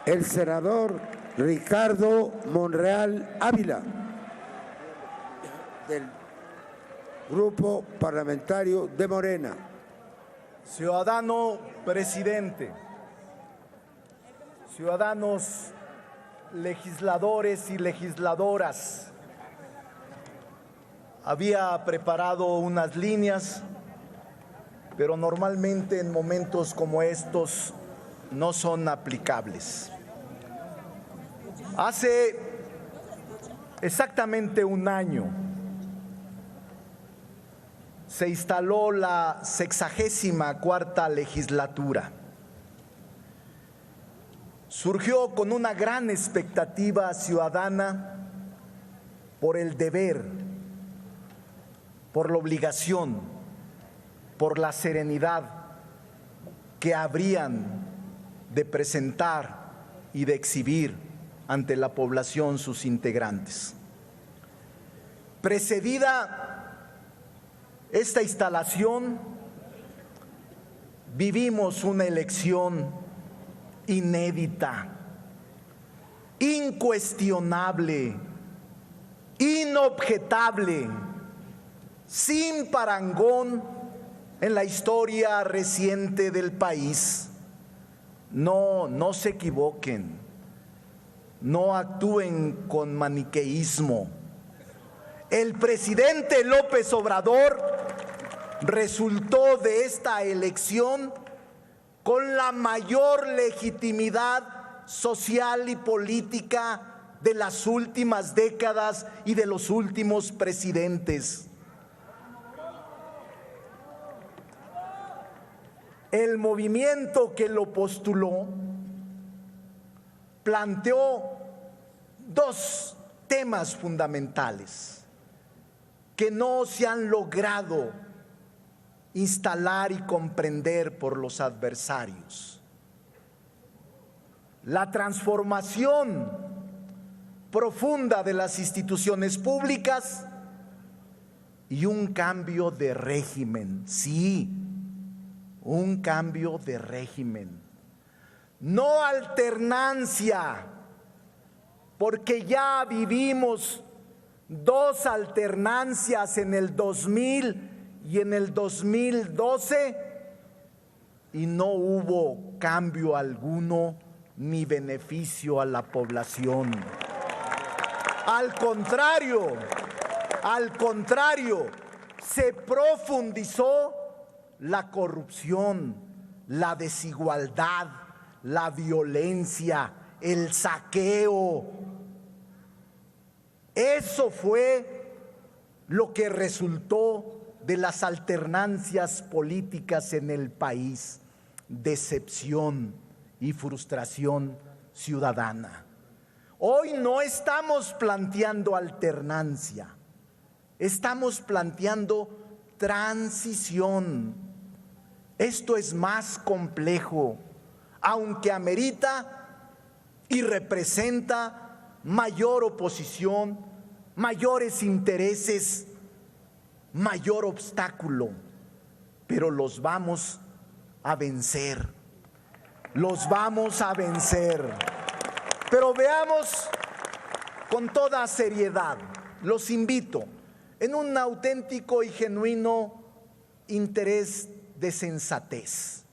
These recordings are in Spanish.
el senador Ricardo Monreal Ávila, del Grupo Parlamentario de Morena. Ciudadano presidente, ciudadanos legisladores y legisladoras, había preparado unas líneas, pero normalmente en momentos como estos no son aplicables. Hace exactamente un año se instaló la 64ª legislatura. Surgió con una gran expectativa ciudadana por el deber, por la obligación, por la serenidad que habrían de presentar y de exhibir ante la población sus integrantes. Precedida esta instalación, vivimos una elección inédita, incuestionable, inobjetable, sin parangón en la historia reciente del país. No se equivoquen, no actúen con maniqueísmo. El presidente López Obrador resultó de esta elección con la mayor legitimidad social y política de las últimas décadas y de los últimos presidentes. El movimiento que lo postuló planteó dos temas fundamentales que no se han logrado instalar y comprender por los adversarios: la transformación profunda de las instituciones públicas y un cambio de régimen. Sí, un cambio de régimen. No alternancia, porque ya vivimos dos alternancias en el 2000 y en el 2012 y no hubo cambio alguno ni beneficio a la población. Al contrario, se profundizó la corrupción, la desigualdad, la violencia, el saqueo. Eso fue lo que resultó de las alternancias políticas en el país: decepción y frustración ciudadana. Hoy no estamos planteando alternancia, estamos planteando transición. Esto es más complejo, aunque amerita y representa mayor oposición, mayores intereses, mayor obstáculo, pero los vamos a vencer, los vamos a vencer. Pero veamos con toda seriedad, los invito en un auténtico y genuino interés de sensatez,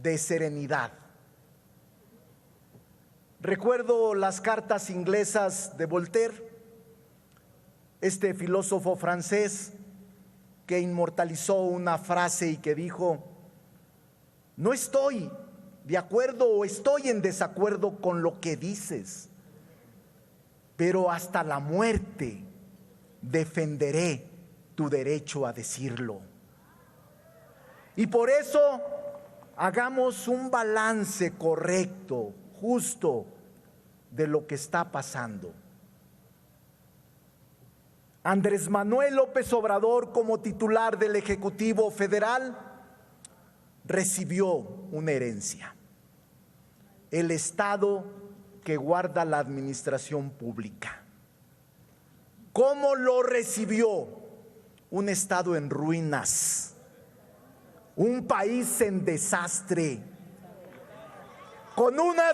de serenidad. Recuerdo las cartas inglesas de Voltaire, este filósofo francés que inmortalizó una frase y que dijo: no estoy de acuerdo o estoy en desacuerdo con lo que dices, pero hasta la muerte defenderé tu derecho a decirlo. Y por eso hagamos un balance correcto, justo, de lo que está pasando. Andrés Manuel López Obrador, como titular del Ejecutivo Federal, recibió una herencia: el Estado que guarda la administración pública. ¿Cómo lo recibió? Un Estado en ruinas, un país en desastre, con una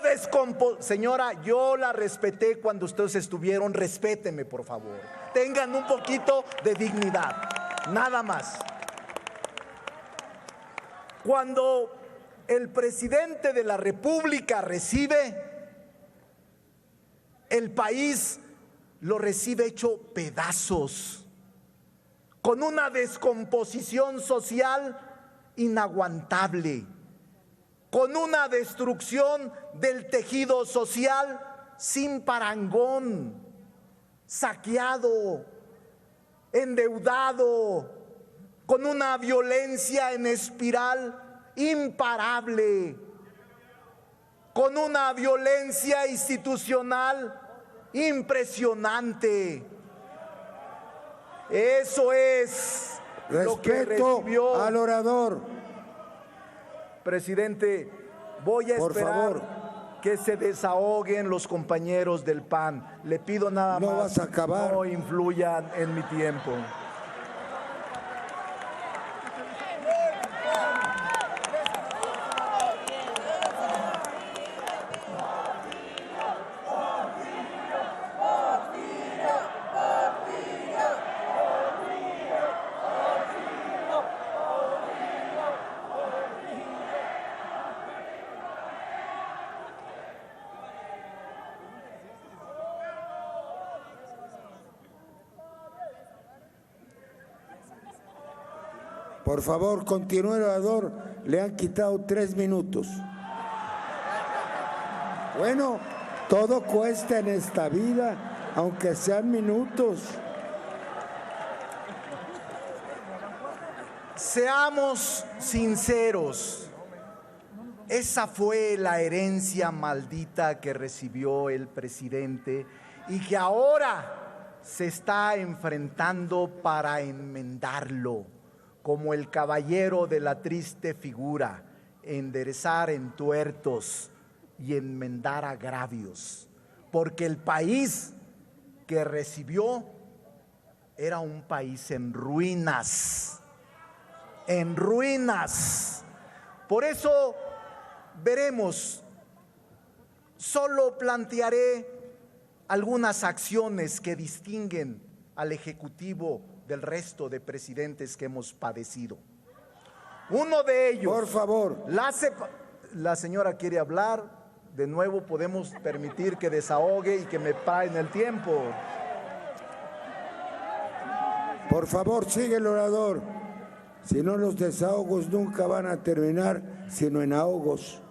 Señora, yo la respeté cuando ustedes estuvieron, respétenme por favor. Tengan un poquito de dignidad, nada más. Cuando el presidente de la República recibe, el país lo recibe hecho pedazos, con una descomposición social inaguantable, con una destrucción del tejido social sin parangón, saqueado, endeudado, con una violencia en espiral imparable, con una violencia institucional impresionante. Eso es lo que recibió. Al orador. Presidente, voy a esperar que se desahoguen los compañeros del PAN. Le pido nada más, no vas a acabar. No influyan en mi tiempo. Por favor, continúe, orador. Le han quitado 3 minutos. Bueno, todo cuesta en esta vida, aunque sean minutos. Seamos sinceros. Esa fue la herencia maldita que recibió el presidente y que ahora se está enfrentando para enmendarlo. Como el caballero de la triste figura, enderezar entuertos y enmendar agravios, porque el país que recibió era un país en ruinas, en ruinas. Por eso veremos, solo plantearé algunas acciones que distinguen al Ejecutivo del resto de presidentes que hemos padecido. Uno de ellos. Por favor. La señora quiere hablar. De nuevo podemos permitir que desahogue y que me paguen el tiempo. Por favor, sigue el orador. Si no, los desahogos nunca van a terminar, sino en ahogos.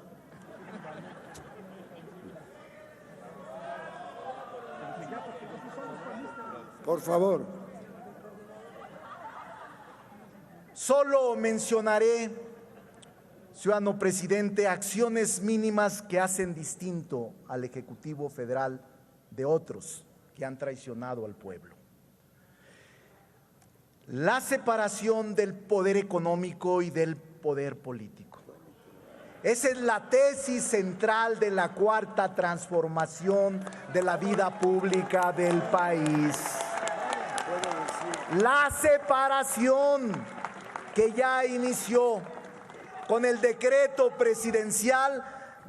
Por favor. Solo mencionaré, ciudadano presidente, acciones mínimas que hacen distinto al Ejecutivo Federal de otros que han traicionado al pueblo. La separación del poder económico y del poder político. Esa es la tesis central de la cuarta transformación de la vida pública del país. La separación que ya inició con el decreto presidencial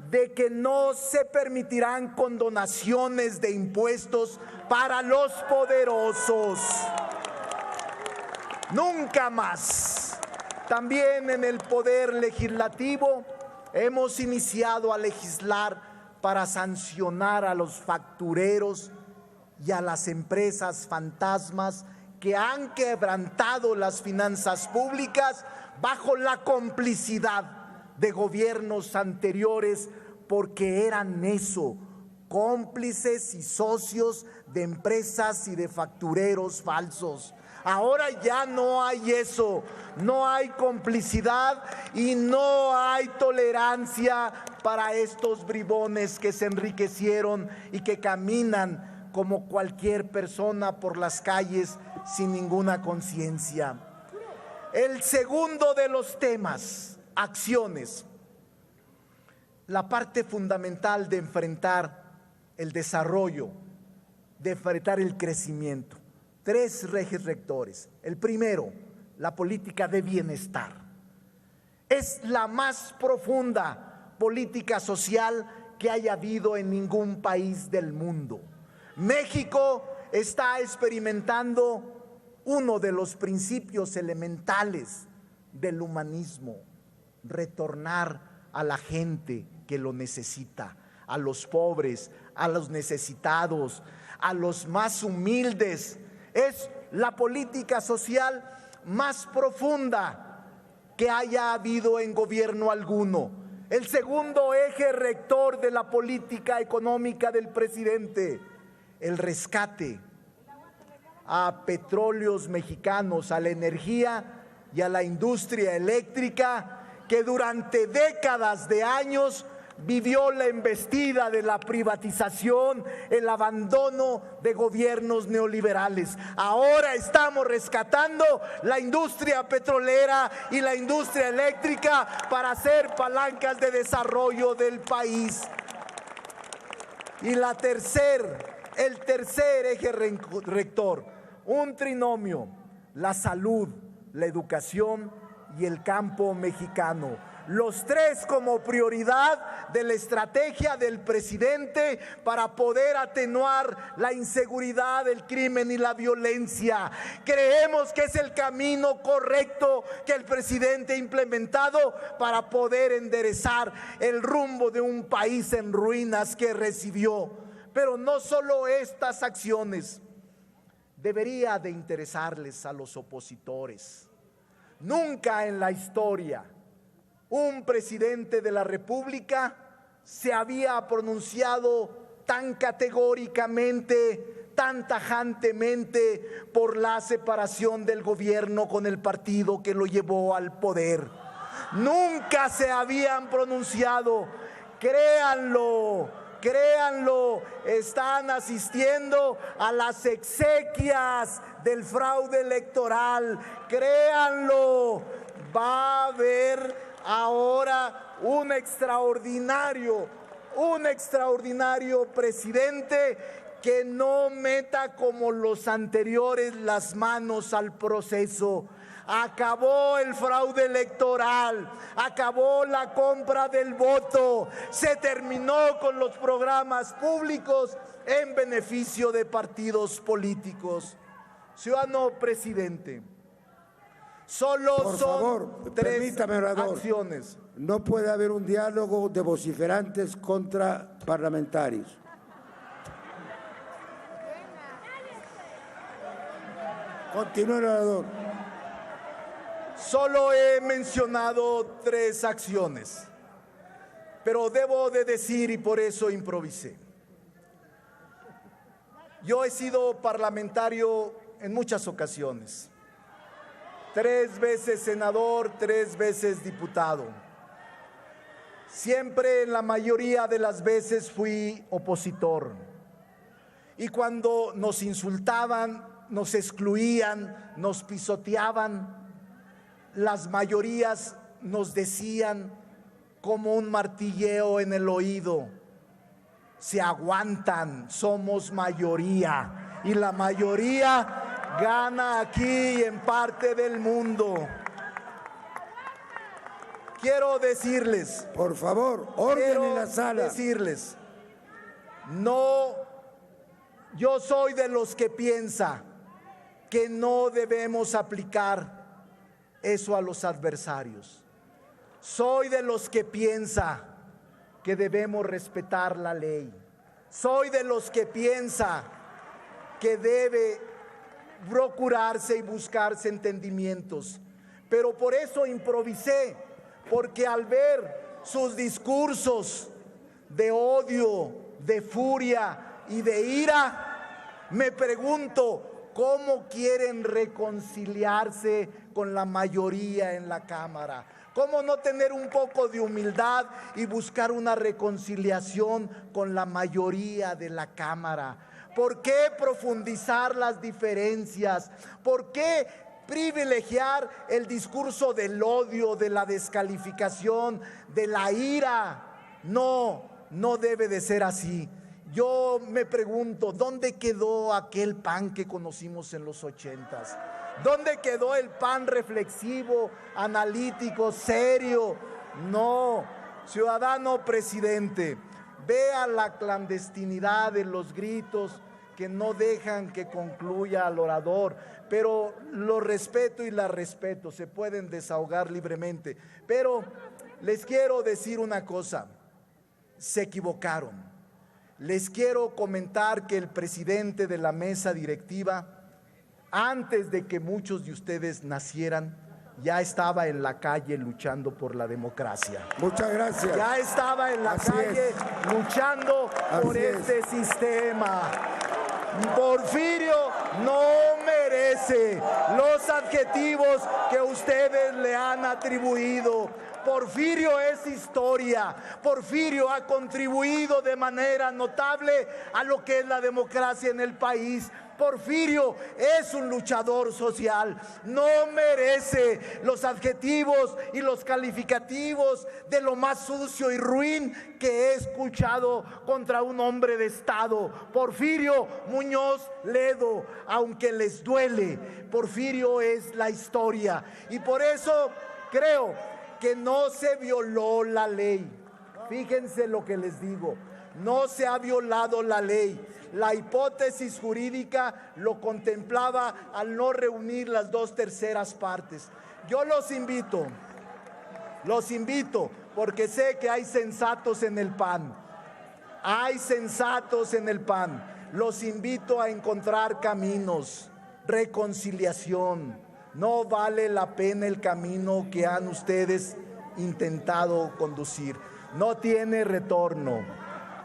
de que no se permitirán condonaciones de impuestos para los poderosos. Nunca más. También en el poder legislativo hemos iniciado a legislar para sancionar a los factureros y a las empresas fantasmas que han quebrantado las finanzas públicas bajo la complicidad de gobiernos anteriores, porque eran eso, cómplices y socios de empresas y de factureros falsos. Ahora ya no hay eso, no hay complicidad y no hay tolerancia para estos bribones que se enriquecieron y que caminan como cualquier persona por las calles sin ninguna conciencia. El segundo de los temas, acciones. La parte fundamental de enfrentar el desarrollo, de enfrentar el crecimiento. 3 ejes rectores. El primero, la política de bienestar. Es la más profunda política social que haya habido en ningún país del mundo. México está experimentando uno de los principios elementales del humanismo: retornar a la gente que lo necesita, a los pobres, a los necesitados, a los más humildes. Es la política social más profunda que haya habido en gobierno alguno. El segundo eje rector de la política económica del presidente, el rescate a petróleos mexicanos, a la energía y a la industria eléctrica que durante décadas de años vivió la embestida de la privatización, el abandono de gobiernos neoliberales. Ahora estamos rescatando la industria petrolera y la industria eléctrica para hacer palancas de desarrollo del país. Y el tercer eje rector, un trinomio: la salud, la educación y el campo mexicano. Los tres como prioridad de la estrategia del presidente para poder atenuar la inseguridad, el crimen y la violencia. Creemos que es el camino correcto que el presidente ha implementado para poder enderezar el rumbo de un país en ruinas que recibió. Pero no solo estas acciones debería de interesarles a los opositores. Nunca en la historia un presidente de la República se había pronunciado tan categóricamente, tan tajantemente por la separación del gobierno con el partido que lo llevó al poder. Nunca se habían pronunciado. Créanlo, están asistiendo a las exequias del fraude electoral. Créanlo, va a haber ahora un extraordinario presidente que no meta como los anteriores las manos al proceso. Acabó el fraude electoral, acabó la compra del voto, se terminó con los programas públicos en beneficio de partidos políticos. Ciudadano presidente, solo por son favor, tres orador, acciones. No puede haber un diálogo de vociferantes contra parlamentarios. Continúe, orador. Solo he mencionado tres acciones, pero debo de decir, y por eso improvisé. Yo he sido parlamentario en muchas ocasiones. 3 veces senador, 3 veces diputado. Siempre, en la mayoría de las veces, fui opositor. Y cuando nos insultaban, nos excluían, nos pisoteaban, las mayorías nos decían como un martilleo en el oído: se aguantan, somos mayoría. Y la mayoría gana aquí y en parte del mundo. Quiero decirles, por favor, orden en la sala. Decirles, no, yo soy de los que piensa que no debemos aplicar eso a los adversarios. Soy de los que piensa que debemos respetar la ley. Soy de los que piensa que debe procurarse y buscarse entendimientos. Pero por eso improvisé, porque al ver sus discursos de odio, de furia y de ira, me pregunto cómo quieren reconciliarse con la mayoría en la Cámara. ¿Cómo no tener un poco de humildad y buscar una reconciliación con la mayoría de la Cámara? ¿Por qué profundizar las diferencias? ¿Por qué privilegiar el discurso del odio, de la descalificación, de la ira? No, no debe de ser así. Yo me pregunto, ¿dónde quedó aquel PAN que conocimos en los 80s? ¿Dónde quedó el PAN reflexivo, analítico, serio? No, ciudadano presidente, vea la clandestinidad de los gritos que no dejan que concluya al orador, pero lo respeto y la respeto, se pueden desahogar libremente. Pero les quiero decir una cosa, se equivocaron. Les quiero comentar que el presidente de la mesa directiva, antes de que muchos de ustedes nacieran, ya estaba en la calle luchando por la democracia. Muchas gracias. Ya estaba en la calle luchando por este sistema. Porfirio no merece los adjetivos que ustedes le han atribuido. Porfirio es historia. Porfirio ha contribuido de manera notable a lo que es la democracia en el país. Porfirio es un luchador social, no merece los adjetivos y los calificativos de lo más sucio y ruin que he escuchado contra un hombre de Estado. Porfirio Muñoz Ledo, aunque les duele, Porfirio es la historia y por eso creo que no se violó la ley. Fíjense lo que les digo, no se ha violado la ley. La hipótesis jurídica lo contemplaba al no reunir las 2/3 partes. Yo los invito, porque sé que hay sensatos en el PAN. Hay sensatos en el PAN. Los invito a encontrar caminos, reconciliación. No vale la pena el camino que han ustedes intentado conducir. No tiene retorno.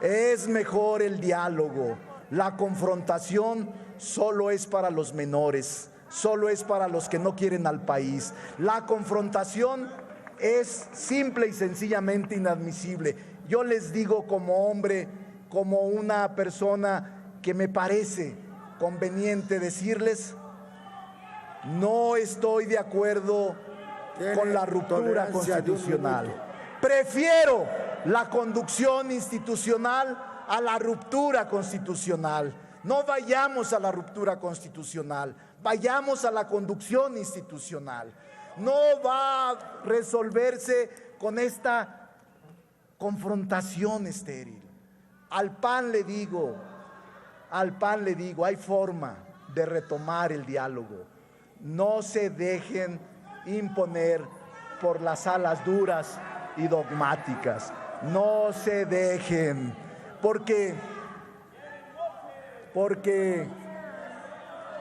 Es mejor el diálogo. La confrontación solo es para los menores, solo es para los que no quieren al país. La confrontación es simple y sencillamente inadmisible. Yo les digo como hombre, como una persona que me parece conveniente decirles, no estoy de acuerdo con la ruptura constitucional. Prefiero la conducción institucional a la ruptura constitucional. No vayamos a la ruptura constitucional, vayamos a la conducción institucional. No va a resolverse con esta confrontación estéril. Al PAN le digo, hay forma de retomar el diálogo. No se dejen imponer por las alas duras y dogmáticas. No se dejen. Porque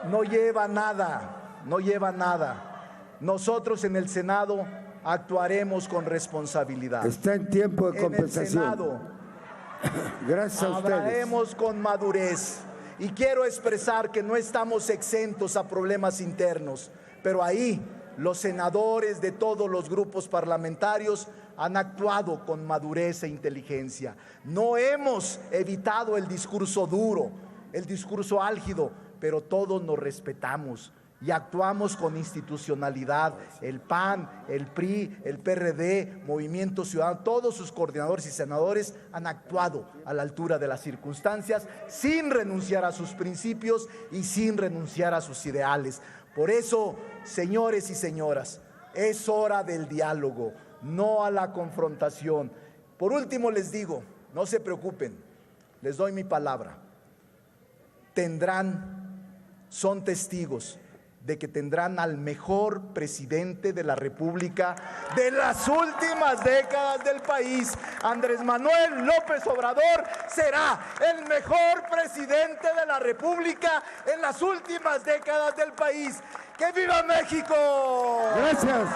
no lleva nada. Nosotros en el Senado actuaremos con responsabilidad. Está en tiempo de compensación. En el Senado gracias a ustedes. Hablaremos con madurez. Y quiero expresar que no estamos exentos a problemas internos, pero ahí los senadores de todos los grupos parlamentarios han actuado con madurez e inteligencia. No hemos evitado el discurso duro, el discurso álgido, pero todos nos respetamos y actuamos con institucionalidad. El PAN, el PRI, el PRD, Movimiento Ciudadano, todos sus coordinadores y senadores han actuado a la altura de las circunstancias sin renunciar a sus principios y sin renunciar a sus ideales. Por eso, señores y señoras, es hora del diálogo, no a la confrontación. Por último les digo, no se preocupen, les doy mi palabra. Son testigos de que tendrán al mejor presidente de la República de las últimas décadas del país. Andrés Manuel López Obrador será el mejor presidente de la República en las últimas décadas del país. ¡Que viva México! Gracias.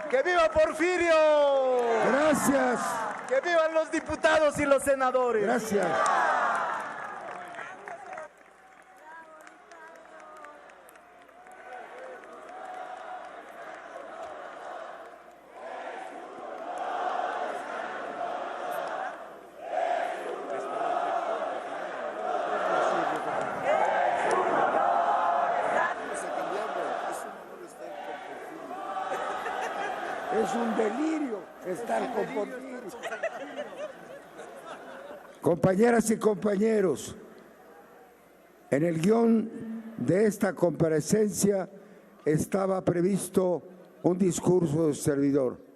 ¡Que viva Porfirio! Gracias. ¡Que vivan los diputados y los senadores! Gracias. Es un delirio estar con Porfirio. Compañeras y compañeros, en el guión de esta comparecencia estaba previsto un discurso del servidor.